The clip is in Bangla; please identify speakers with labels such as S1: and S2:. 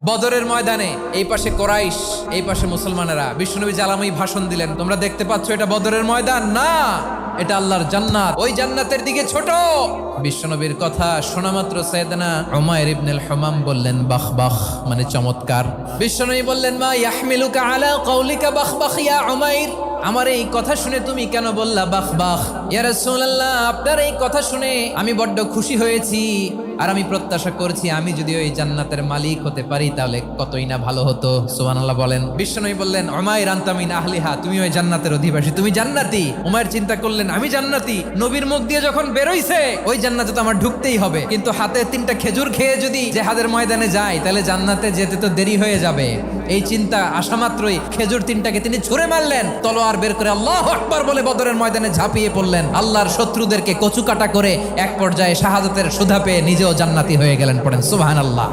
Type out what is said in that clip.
S1: বদরের ময়দানে এই পাশে কোরাইশ, এই পাশে মুসলমানেরা। বিশ্বনবী জালামি ভাষণ দিলেন, তোমরা দেখতে পাচ্ছ এটা বদরের ময়দান না, এটা আল্লাহর জান্নাত, ওই জান্নাতের দিকে ছোট। বিশ্বনবীর কথা শোনা মাত্র সাইয়েদনা উমাইর ইবনুল হুমাম বললেন বাখ বাখ, মানে চমৎকার। বিশ্বনবী বললেন মা ইয়াহমিলুকা আলা কওলিকা বাখ বাখ ইয়া উমাইর, আমার এই কথা শুনে তুমি কেন বললা বাখ বাখ? ইয়া রাসূলুল্লাহ, আপনার এই কথা শুনে আমি বড্ড খুশি হয়েছি, আর আমি প্রত্যাশা করছি আমি যদি ওই জান্নাতের মালিক হতে পারি তাহলে কতই না ভালো হতো। সুবহানাল্লাহ বলেন। বিশ্বনবী বললেন উমাইর আনতা মিন আহলিহা, তুমি ওই জান্নাতের অধিবাসী, তুমি জান্নাতি। উমাইর চিন্তা করলেন আমি জান্নাতি, নবীর মুখ দিয়ে যখন বেরোইছে ওই জান্নাতে তো আমার ঢুকতেই হবে, কিন্তু হাতে 3টা খেজুর খেয়ে যদি জিহাদের ময়দানে যাই তাহলে জান্নাতে যেতে তো দেরি হয়ে যাবে। এই চিন্তা আসা মাত্রই খেজুর 3টাকে তিনি ছুঁড়ে মারলেন, তলোয়ার বের করে আল্লাহু আকবার বলে বদরের ময়দানে ঝাঁপিয়ে পড়লেন। আল্লাহর শত্রুদেরকে কচুকাটা করে এক পর্যায়ে শাহাদাতের সুধা পেয়ে নিজেও জান্নাতি হয়ে গেলেন। পড়েন সুবহানাল্লাহ।